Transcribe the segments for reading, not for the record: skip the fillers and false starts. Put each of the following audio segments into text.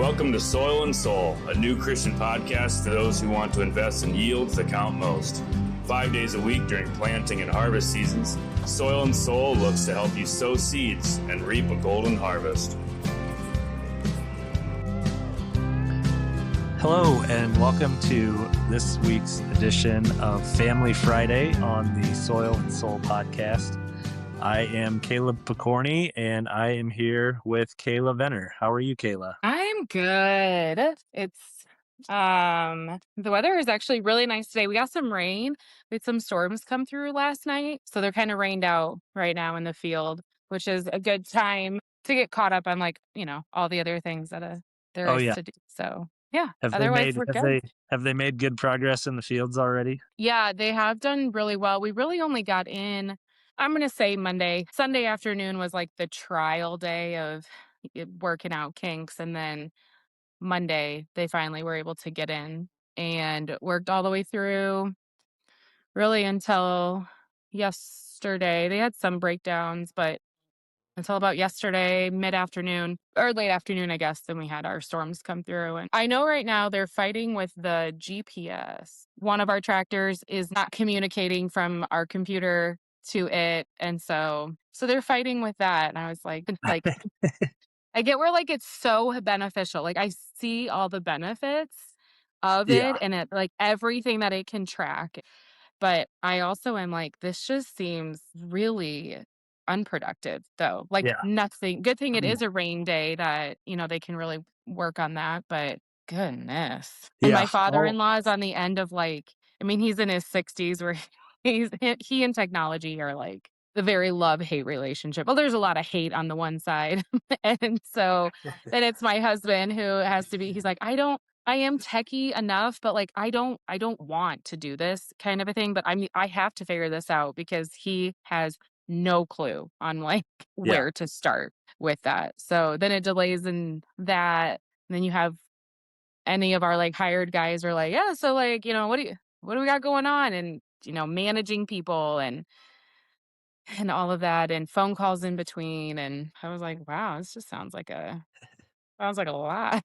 Welcome to Soil and Soul, a new Christian podcast to those who want to invest in yields that count most. 5 days a week during planting and harvest seasons, Soil and Soul looks to help you sow seeds and reap a golden harvest. Hello, and welcome to this week's edition of Family Friday on the Soil and Soul podcast. I am Caleb Picorni, and I am here with Kayla Venner. How are you, Kayla? I'm good. It's the weather is actually really nice today. We got some rain. We had some storms come through last night, so they're kind of rained out right now in the field, which is a good time to get caught up on all the other things that there is to do. So yeah. Otherwise, we're good. Have they made good progress in the fields already? Yeah, they have done really well. We really only got in, I'm going to say Monday. Sunday afternoon was like the trial day of working out kinks. And then Monday, they finally were able to get in and worked all the way through really until yesterday. They had some breakdowns, but until about yesterday, mid-afternoon or late afternoon, I guess, then we had our storms come through. And I know right now they're fighting with the GPS. One of our tractors is not communicating from our computer to it. And so they're fighting with that. And I was like, I get where it's so beneficial. I see all the benefits of it and it everything that it can track. But I also am this just seems really unproductive though. Nothing. Good thing it is a rain day that, they can really work on that. But goodness. And my father-in-law is on the end of he's in his 60s where he and technology are the very love-hate relationship. Well, there's a lot of hate on the one side. And so then it's my husband who has to be, he's like, I am techie enough, but I don't want to do this kind of a thing. But I have to figure this out because he has no clue on where to start with that. So then it delays in that. And then you have any of our hired guys are yeah, so what do we got going on? And, managing people and all of that and phone calls in between. And I was like, wow, this just sounds like a lot.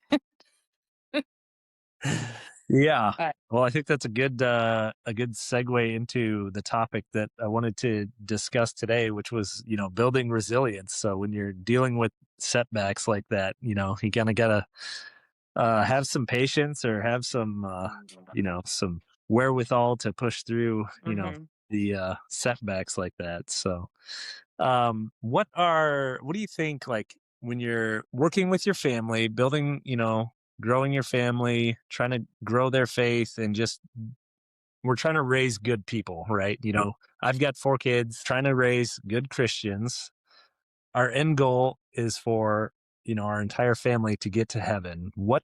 Yeah. Well, I think that's a good segue into the topic that I wanted to discuss today, which was, building resilience. So when you're dealing with setbacks like that, you kind of gotta have some patience or have some, some wherewithal to push through, the setbacks like that. So, what do you think, when you're working with your family, building, growing your family, trying to grow their faith, and we're trying to raise good people, right? I've got 4 kids, trying to raise good Christians. Our end goal is for, our entire family to get to heaven. What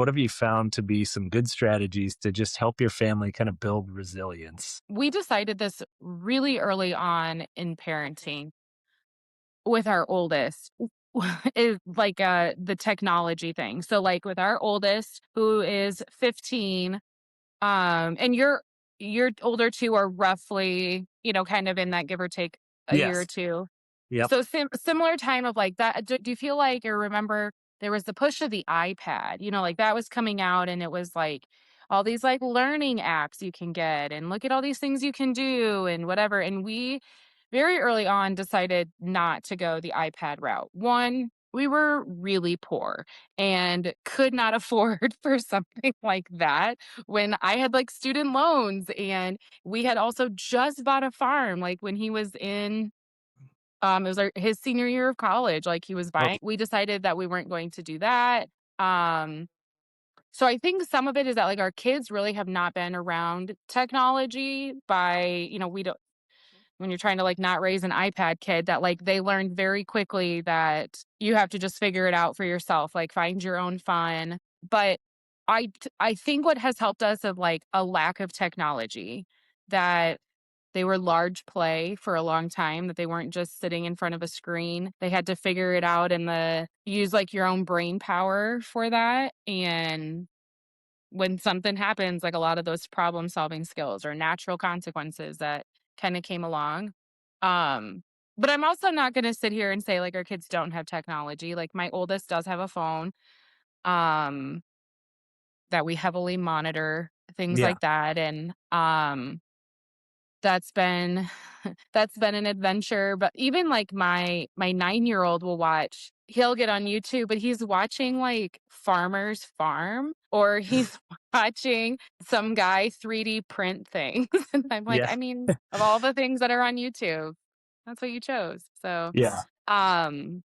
have you found to be some good strategies to just help your family kind of build resilience? We decided this really early on in parenting with our oldest is the technology thing. So with our oldest, who is 15, and your older 2 are roughly, kind of in that give or take a year or 2. Yep. So similar time of that. Do you feel or remember there was the push of the iPad, that was coming out and it was all these learning apps you can get and look at all these things you can do and whatever. And we very early on decided not to go the iPad route. One, we were really poor and could not afford for something like that when I had student loans, and we had also just bought a farm when he was in it was his senior year of college. He was buying. We decided that we weren't going to do that. So I think some of it is that our kids really have not been around technology by, we don't, when you're trying to not raise an iPad kid, that they learned very quickly that you have to just figure it out for yourself, find your own fun. But I think what has helped us of a lack of technology, that they were large play for a long time, that they weren't just sitting in front of a screen. They had to figure it out and use your own brain power for that. And when something happens, a lot of those problem solving skills or natural consequences that kind of came along. But I'm also not going to sit here and say like our kids don't have technology. Like my oldest does have a phone um that we heavily monitor, things Yeah. like that. And that's been that's been an adventure. But even like my 9-year-old will watch, he'll get on YouTube, but he's watching like Farmer's Farm, or he's watching some guy 3D print things. And I'm like, Yeah. I mean, of all the things that are on YouTube, that's what you chose. So Yeah. um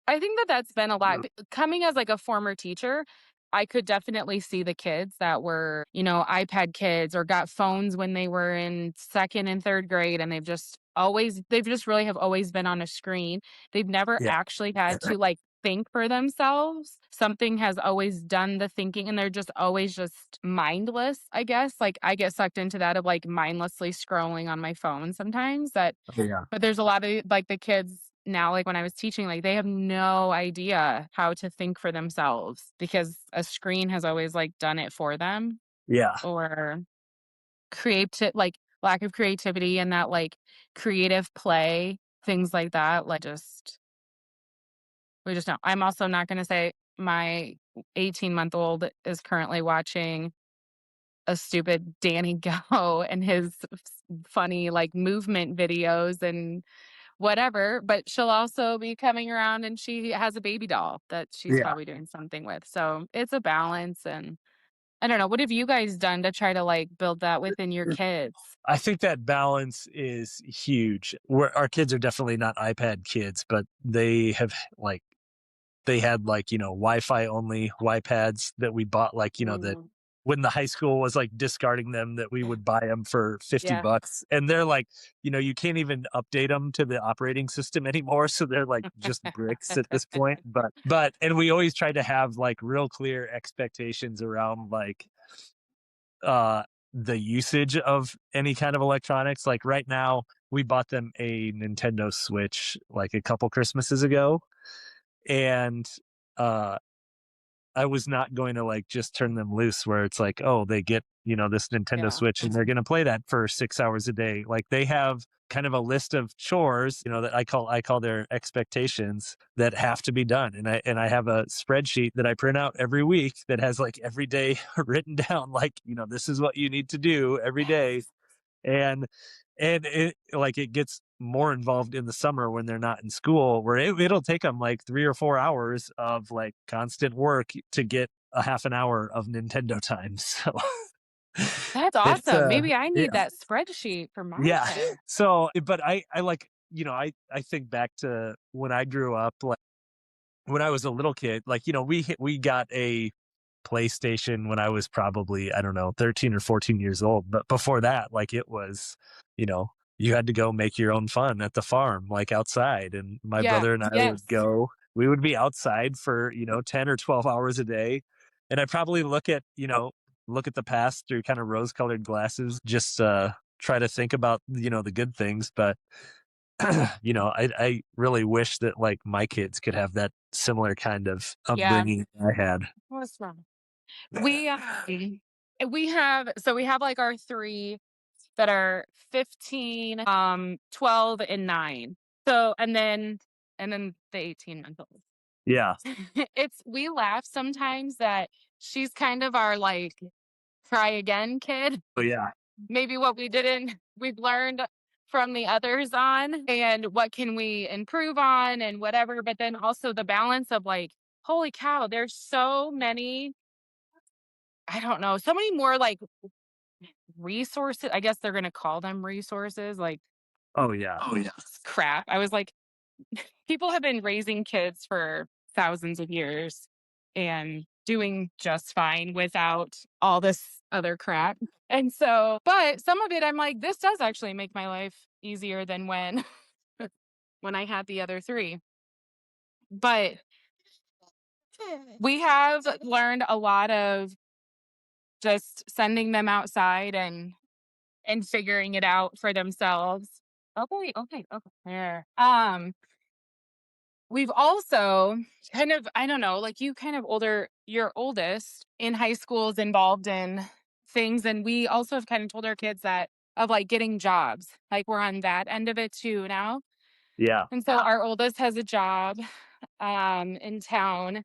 I think that that's been a lot. Coming as like a former teacher, I could definitely see the kids that were, iPad kids or got phones when they were in second and third grade, and they've just really have always been on a screen. They've never Yeah. actually had to like think for themselves. Something has always done the thinking, and they're just always just mindless, I guess. Like I get sucked into that of like mindlessly scrolling on my phone sometimes, Yeah. but there's a lot of like the kids now, like when I was teaching, like they have no idea how to think for themselves because a screen has always like done it for them, Yeah. or like lack of creativity and that like creative play, things like that. Like we just don't. I'm also not going to say my 18-month-old is currently watching a stupid Danny Go and his funny like movement videos and whatever, but she'll also be coming around and she has a baby doll that she's Yeah. probably doing something with. So it's a balance. And I don't know, what have you guys done to try to like build that within your kids? I think that balance is huge. Our kids are definitely not iPad kids, but they have like they had like, Wi-Fi only Wi-Pads that we bought, like, that Mm. when the high school was like discarding them, that we would buy them for Yeah. $50. And they're like, you can't even update them to the operating system anymore. So they're like just bricks at this point. And we always try to have like real clear expectations around like, uh, the usage of any kind of electronics. Like right now, we bought them a Nintendo Switch like a couple Christmases ago. And uh I was not going to like just turn them loose where it's like, oh, they get, this Nintendo Yeah. Switch and they're going to play that for 6 hours a day. Like they have kind of a list of chores, that I call their expectations that have to be done. And I have a spreadsheet that I print out every week that has like every day written down, like, this is what you need to do every day. And it like it gets more involved in the summer when they're not in school, where it'll take them like 3 or 4 hours of like constant work to get a half an hour of Nintendo time. So That's it's awesome. Maybe I yeah, need that spreadsheet for my yeah. kids. So but I like, I think back to when I grew up, like when I was a little kid, like, we got a PlayStation when I was probably, I don't know, 13 or 14 years old. But before that, like it was, you know, you had to go make your own fun at the farm, like outside. And my Yeah. brother and I Yes. would go, we would be outside for, 10 or 12 hours a day. And I probably look at the past through kind of rose colored glasses, just try to think about, the good things. But I really wish that like my kids could have that similar kind of Yeah. upbringing I had. What's wrong? We have like our three that are 15, 12 and 9. So and then the 18-month-old. Yeah. We laugh sometimes that she's kind of our like try again kid. Oh yeah. Maybe what we've learned from the others on, and what can we improve on and whatever. But then also the balance of like, holy cow, there's so many, I don't know, so many more like resources. I guess they're gonna call them resources, like Oh yeah. crap. I was like, people have been raising kids for thousands of years and doing just fine without all this other crap. And so, but some of it, I'm like, this does actually make my life easier than when when I had the other three. But we have learned a lot of just sending them outside and figuring it out for themselves. Okay. There. We've also kind of, I don't know, like you kind of your oldest in high school is involved in things. And we also have kind of told our kids that of like getting jobs. Like we're on that end of it too now. Yeah. And so our oldest has a job in town,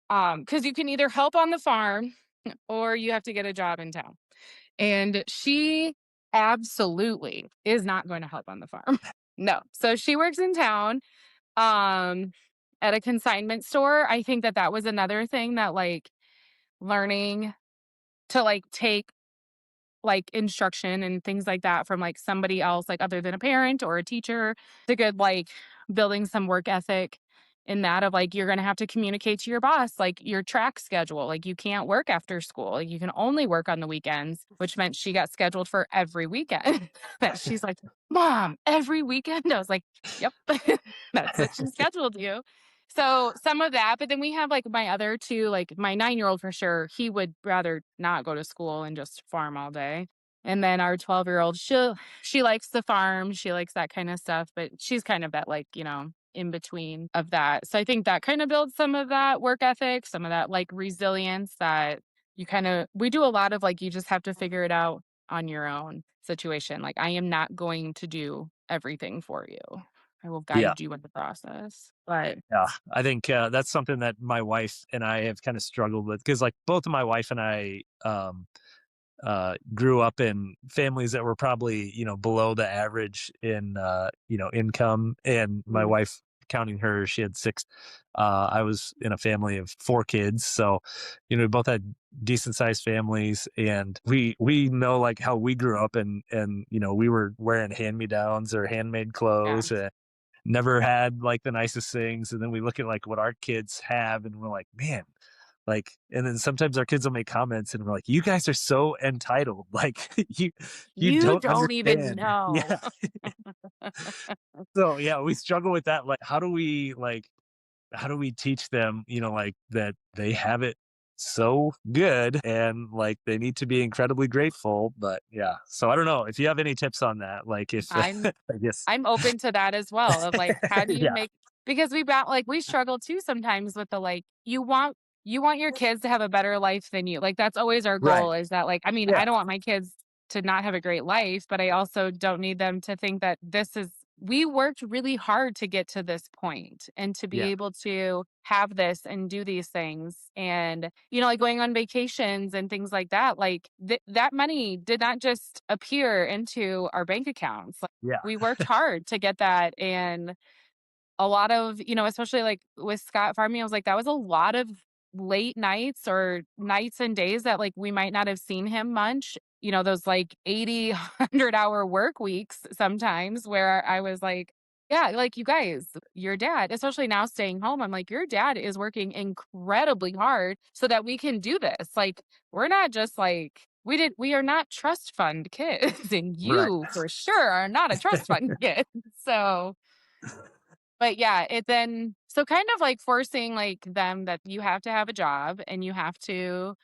because you can either help on the farm or you have to get a job in town. And she absolutely is not going to help on the farm. No. So she works in town, um, at a consignment store. I think that that was another thing that, like, learning to, like, take, like, instruction and things like that from, like, somebody else, like, other than a parent or a teacher. It's a good, like, building some work ethic in that of, like, you're gonna have to communicate to your boss, like, your track schedule. Like, you can't work after school. Like, you can only work on the weekends, which meant she got scheduled for every weekend. That she's like, "Mom, every weekend?" I was like, "Yep." That's what she scheduled you. So some of that, but then we have, like, my other 2, like, my 9-year-old for sure, he would rather not go to school and just farm all day. And then our 12-year-old, she likes the farm, she likes that kinda stuff, but she's kind of that, like, in between of that. So I think that kinda builds some of that work ethic, some of that, like, resilience that we do a lot of, like, you just have to figure it out on your own situation. Like, I am not going to do everything for you. I will Yeah. guide you in the process. But Yeah. I think that's something that my wife and I have kind of struggled with because, like, both of my wife and I grew up in families that were probably, below the average in, income. And my mm, wife, counting her, she had six. I was in a family of 4 kids. So, we both had decent sized families, and we know like how we grew up, and, we were wearing hand me downs or handmade yeah. clothes. Never had like the nicest things. And then we look at like what our kids have, and we're like, man, like, and then sometimes our kids will make comments and we're like, you guys are so entitled. Like you You don't don't even understand. know. Yeah. So yeah, we struggle with that. Like, how do we teach them, like that they have it so good and like they need to be incredibly grateful. But yeah. So I don't know if you have any tips on that. Like if I'm I guess I'm open to that as well of, like, how do you yeah. make because we struggle too sometimes with the, like, you want your kids to have a better life than you. Like, that's always our Right. goal is that, like, I mean, I Yeah. don't want my kids to not have a great life, but I also don't need them to think that we worked really hard to get to this point and to be Yeah. able to have this and do these things. And, like, going on vacations and things like that, like, that money did not just appear into our bank accounts. Yeah. We worked hard to get that, and a lot of, especially, like, with Scott farming, I was like, that was a lot of late nights or nights and days that, like, we might not have seen him much, those, like, 80, 100-hour work weeks sometimes where I was like, "Yeah, like, you guys, your dad," especially now staying home, I'm like, "Your dad is working incredibly hard so that we can do this." Like, we're not just, like we are not trust fund kids, and Right. you for sure are not a trust fund kid. So but yeah, it then so kind of like forcing like them that you have to have a job and you have to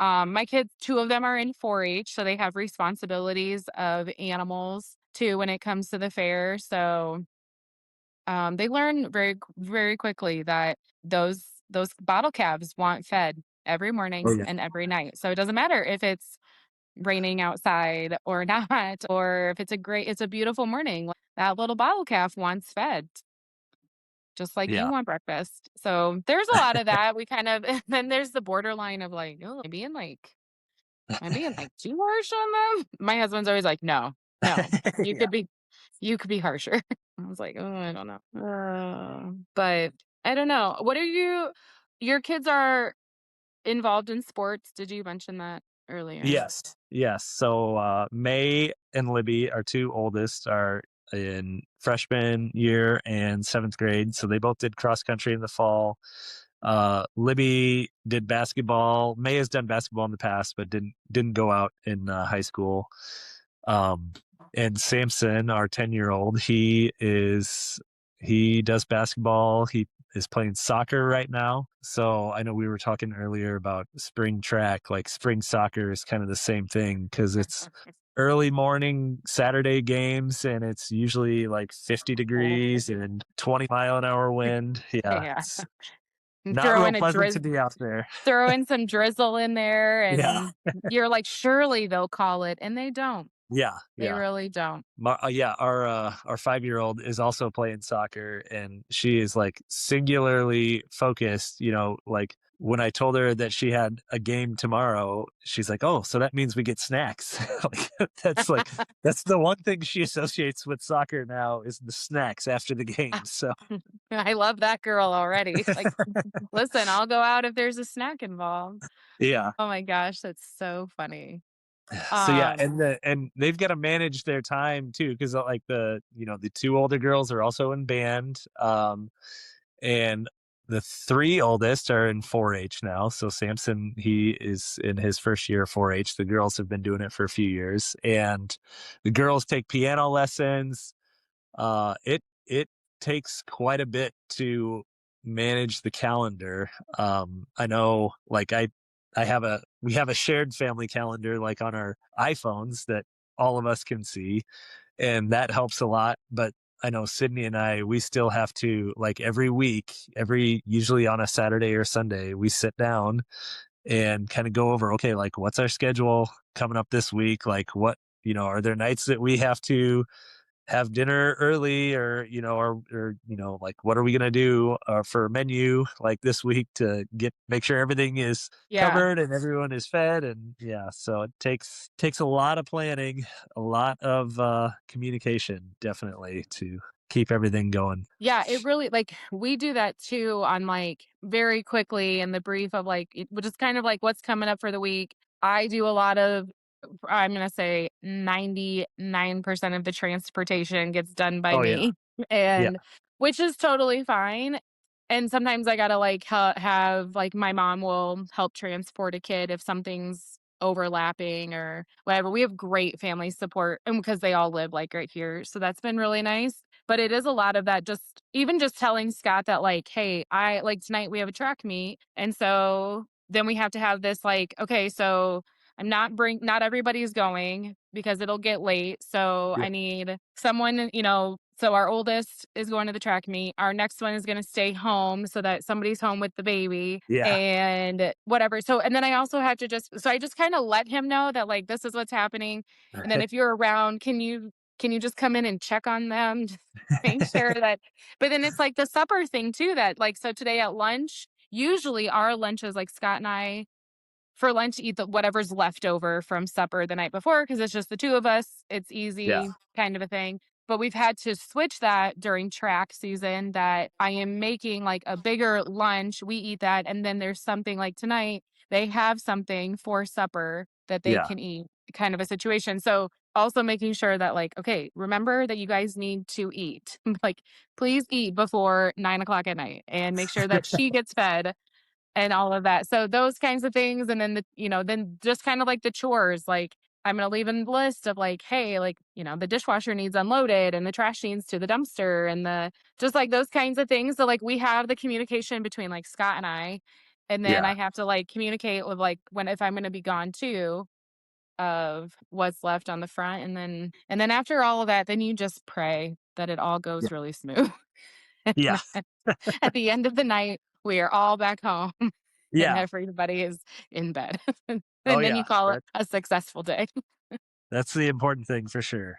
my kids, 2 of them are in 4-H, so they have responsibilities of animals too when it comes to the fair. So they learn very quickly that those bottle calves want fed every Oh morning yeah. and every night. So it doesn't matter if it's raining outside or not, or if it's a beautiful morning. That little bottle calf wants fed just like you Yeah. want breakfast. So there's a lot of that. We kind of and then there's the borderline of like, oh, am I being like too harsh on them? My husband's always like, no, no, you Yeah. could be you could be harsher. I was like, oh, I don't know. But I don't know. Your kids are involved in sports. Did you mention that earlier? Yes. Yes. So May and Libby, our 2 oldest, are in freshman year and 7th grade. So they both did cross country in the fall. Libby did basketball. May has done basketball in the past, but didn't go out in high school. Um, and Samson, our 10-year-old, he does basketball. He is playing soccer right now. So I know we were talking earlier about spring track, like spring soccer is kind of the same thing because it's early morning Saturday games and it's usually like 50 degrees and 20-mile-an-hour wind. Yeah, Yeah. it's And not real pleasant to be out there. throw in some drizzle in there Yeah. and you're like, surely they'll call it, and they don't. Yeah, They yeah. really don't. Yeah, our 5-year-old is also playing soccer, and she is like singularly focused. Like when I told her that she had a game tomorrow, she's like, "Oh, so that means we get snacks." That's the one thing she associates with soccer now is the snacks after the game. So I love that girl already. Like, listen, I'll go out if there's a snack involved. yeah, Oh my gosh, that's so funny. so yeah, Um, and they've got to manage their time too because like the two older girls are also in band. And the three oldest are in 4-H now. So Samson, he is in his first year of 4-H. The girls have been doing it for a few years, and the girls take piano lessons. It takes quite a bit to manage the calendar. I know, like we have a shared family calendar, like on our iPhones that all of us can see, and that helps a lot. But I know Sydney and I, we still have to, like, every week, usually on a Saturday or Sunday, we sit down and kind of go over, okay, like what's our schedule coming up this week? Like are there nights that we have to have dinner early or like what are we going to do for menu like this week to make sure everything is yeah. covered and everyone is fed. And yeah, so it takes a lot of planning, a lot of communication, definitely, to keep everything going. Yeah, it really like we do that too on like very quickly in the brief of like which is kind of like what's coming up for the week. I do a lot of I'm gonna say 99% of the transportation gets done by Oh yeah. me. Yeah. And which is totally fine. And sometimes I gotta like have like my mom will help transport a kid if something's overlapping or whatever. We have great family support and because they all live like right here. So that's been really nice. But it is a lot of that just even just telling Scott that like, hey, I like tonight we have a track meet. And so then we have to have this like, okay, so not everybody's going because it'll get late. So Yeah. I need someone, so our oldest is going to the track meet. Our next one is going to stay home so that somebody's home with the baby Yeah. and whatever. So, and then I also have to so I just kind of let him know that like, this is what's happening. And then if you're around, can you just come in and check on them? Just make sure that, but then it's like the supper thing too, that like, so today at lunch, usually our lunches, like Scott and I, for lunch, eat whatever's left over from supper the night before because it's just the two of us. It's Yeah. easy kind of a thing. But we've had to switch that during track season that I am making like a bigger lunch. We eat that. And then there's something like tonight, they have something for supper that they Yeah. can eat kind of a situation. So also making sure that like, okay, remember that you guys need to eat. Like, please eat before 9 o'clock at night and make sure that she gets fed and all of that. So those kinds of things. And then then just kind of like the chores, like I'm gonna leave a list of like, hey, like, the dishwasher needs unloaded and the trash needs to the dumpster and the just like those kinds of things. So like we have the communication between like Scott and I. And then Yeah. I have to like communicate with like when if I'm gonna be gone too, of what's left on the front. And then after all of that, then you just pray that it all Yeah. goes really smooth. Yeah. And then at the end of the night, we are all back home and Yeah. everybody is in bed. And Oh then yeah. you call it a successful day. That's the important thing for sure.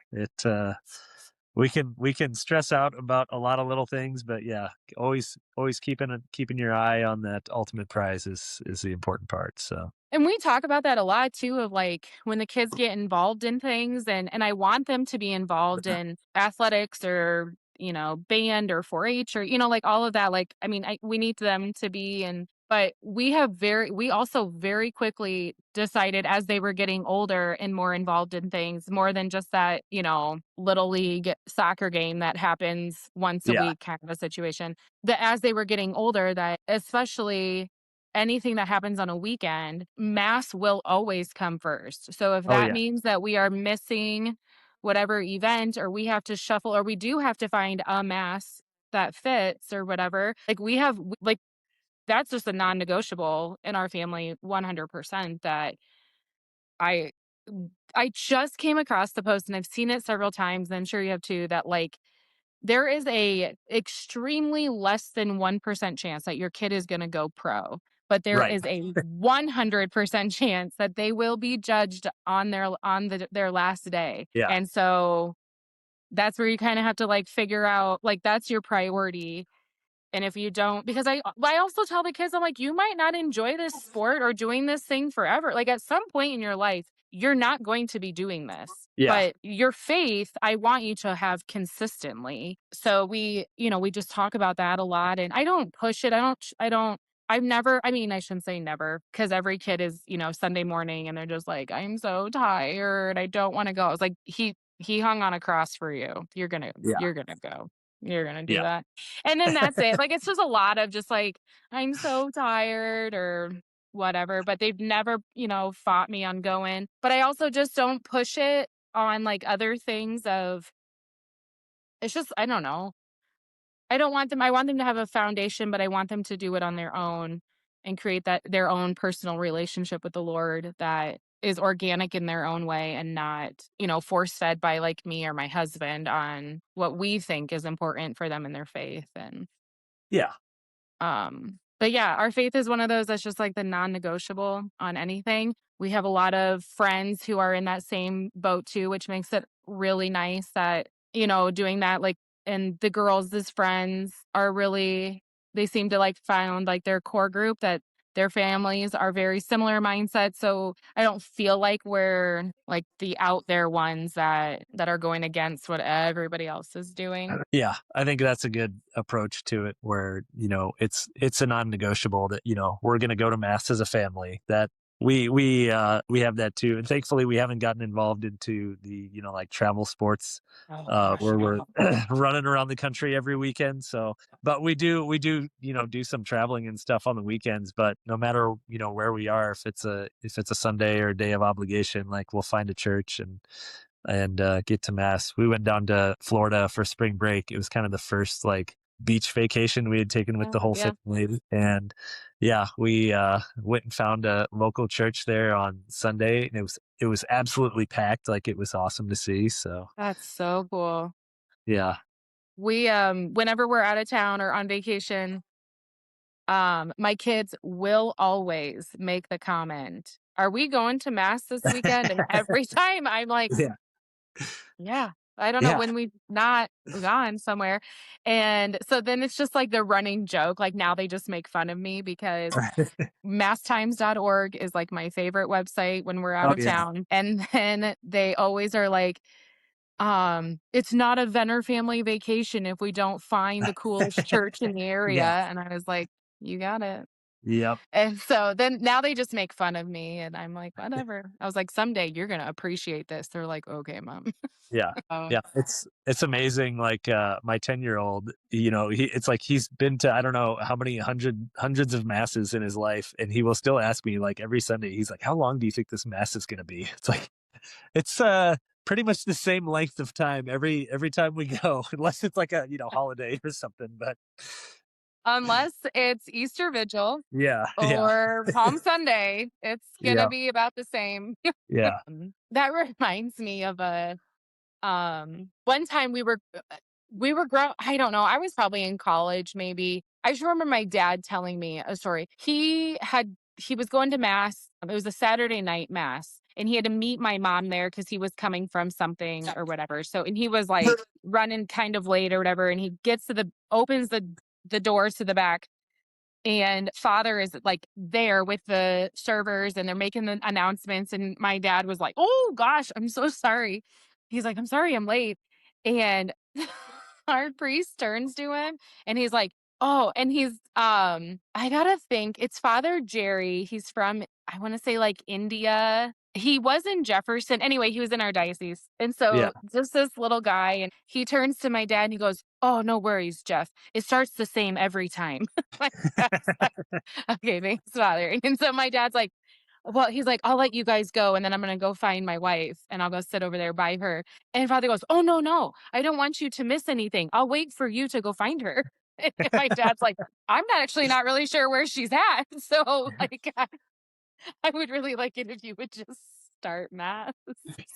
We can stress out about a lot of little things, but yeah, always keeping your eye on that ultimate prize is the important part. So And we talk about that a lot too of like when the kids get involved in things and I want them to be involved in athletics or band or 4-H or like all of that like I mean we need them to be but we also very quickly decided as they were getting older and more involved in things more than just that little league soccer game that happens once a yeah. week kind of a situation that as they were getting older that especially anything that happens on a weekend, mass will always come first. So if Oh that yeah. means that we are missing whatever event or we have to shuffle or we do have to find a mass that fits or whatever, like like that's just a non-negotiable in our family 100% that I I just came across the post and I've seen it several times and I'm sure you have too that like there is a extremely less than 1% chance that your kid is going to go pro. but there Right. is a 100% chance that they will be judged on their last day. Yeah. And so that's where you kind of have to like figure out, like, that's your priority. And if you don't, because I also tell the kids, I'm like, you might not enjoy this sport or doing this thing forever. Like at some point in your life, you're not going to be doing this. Yeah. But your faith, I want you to have consistently. So we just talk about that a lot. And I don't push it. I've never, I mean, I shouldn't say never, because every kid is, Sunday morning and they're just like, I'm so tired. I don't want to go. I was like, he hung on a cross for you. You're gonna Yeah. you're gonna go. You're gonna do Yeah. that. And then that's it. Like, it's just a lot of just like, I'm so tired or whatever, but they've never, fought me on going. But I also just don't push it on like other things of, it's just, I don't know. I want them to have a foundation, but I want them to do it on their own and create that their own personal relationship with the Lord that is organic in their own way and not, force fed by like me or my husband on what we think is important for them in their faith. And Yeah. but yeah, our faith is one of those that's just like the non-negotiable on anything. We have a lot of friends who are in that same boat too, which makes it really nice that, doing that, like, and the girls as friends are really, they seem to like found like their core group that their families are very similar mindset. So I don't feel like we're like the out there ones that are going against what everybody else is doing. Yeah, I think that's a good approach to it where, it's a non-negotiable that, we're going to go to mass as a family, that we have that too. And thankfully we haven't gotten involved into the, like travel sports, Oh gosh, where we're no. running around the country every weekend. So, but we do, do some traveling and stuff on the weekends, but no matter, where we are, if it's a Sunday or a day of obligation, like we'll find a church and get to mass. We went down to Florida for spring break. It was kind of the first like beach vacation we had taken with the whole Yeah, family. And yeah, we went and found a local church there on Sunday, and it was absolutely packed. Like it was awesome to see. So that's so cool. yeah. We whenever we're out of town or on vacation, my kids will always make the comment, "Are we going to mass this weekend?" And every time I'm like, Yeah. "Yeah." I don't know Yeah. when we've not gone somewhere. And so then it's just like the running joke. Like now they just make fun of me because masstimes.org is like my favorite website when we're out Oh of yeah. town. And then they always are like, it's not a Venner family vacation if we don't find the coolest church in the area. Yeah. And I was like, you got it. Yep. And so then now they just make fun of me and I'm like, whatever. I was like, someday you're gonna appreciate this. They're like, okay, mom. Yeah. Oh, Yeah. It's amazing. Like my 10-year-old, it's like he's been to I don't know how many hundreds of masses in his life, and he will still ask me like every Sunday, he's like, how long do you think this mass is gonna be? It's like it's pretty much the same length of time every time we go, unless it's like a holiday or something. But unless it's Easter Vigil yeah, yeah, or Palm Sunday, it's gonna yeah, be about the same. yeah, That reminds me of a one time I don't know, I was probably in college maybe. I just remember my dad telling me a story. He was going to mass. It was a Saturday night mass and he had to meet my mom there because he was coming from something or whatever. So and he was like running kind of late or whatever and he opens the doors to the back and father is like there with the servers and they're making the announcements. And my dad was like, oh gosh, I'm so sorry. He's like, I'm sorry I'm late. And our priest turns to him and he's like, oh, and I gotta think it's Father Jerry. He's from, I want to say like India. He was in Jefferson. Anyway, he was in our diocese. And yeah, so just this little guy, and he turns to my dad and he goes, oh, no worries, Jeff. It starts the same every time. My dad's like, okay, thanks, Father. And so my dad's like, well, he's like, I'll let you guys go. And then I'm going to go find my wife and I'll go sit over there by her. And Father goes, oh, no, no. I don't want you to miss anything. I'll wait for you to go find her. And my dad's like, I'm not really sure where she's at. So like, I would really like it if you would just start math.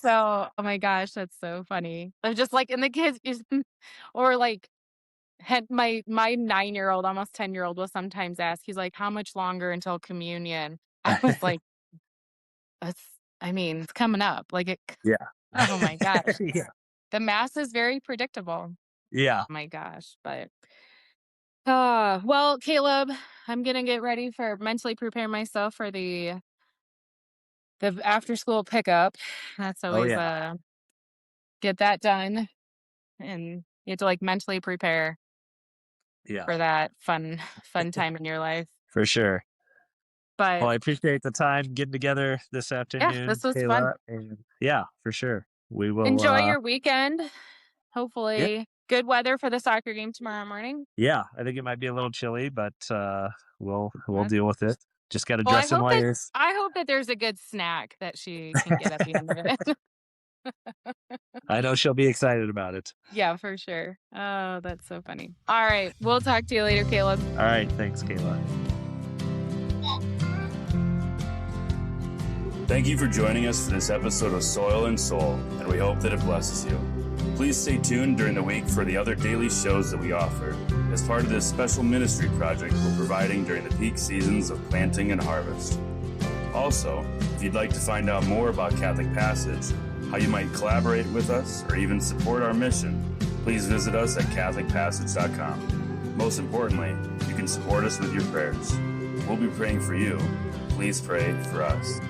So, oh my gosh, that's so funny. I'm just like, and the kids, or like, my 9-year-old, almost 10-year-old will sometimes ask, he's like, how much longer until communion? I was like, it's coming up. Like Yeah. oh my gosh. Yeah. The mass is very predictable. Yeah. Oh my gosh. But well, Caleb, I'm gonna get ready for mentally prepare myself for the after school pickup. That's Oh always yeah. get that done. And you have to like mentally prepare Yeah. for that fun time in your life. For sure. But Well, I appreciate the time getting together this yeah, afternoon, this was fun. Kayla. And yeah, for sure. We will Enjoy your weekend. yeah, Hopefully good weather for the soccer game tomorrow morning. yeah. I think it might be a little chilly, but we'll Uh, deal with it. Just gotta Well, dress in layers. I hope that there's a good snack that she can get at the end of it. I know she'll be excited about it. Yeah, for sure. Oh, that's so funny. All right. We'll talk to you later, Caleb. All right. Thanks, Kayla. Thank you for joining us for this episode of Soil and Soul, and we hope that it blesses you. Please stay tuned during the week for the other daily shows that we offer as part of this special ministry project we're providing during the peak seasons of planting and harvest. Also, if you'd like to find out more about Catholic Passage, how you might collaborate with us, or even support our mission, please visit us at CatholicPassage.com. Most importantly, you can support us with your prayers. We'll be praying for you. Please pray for us.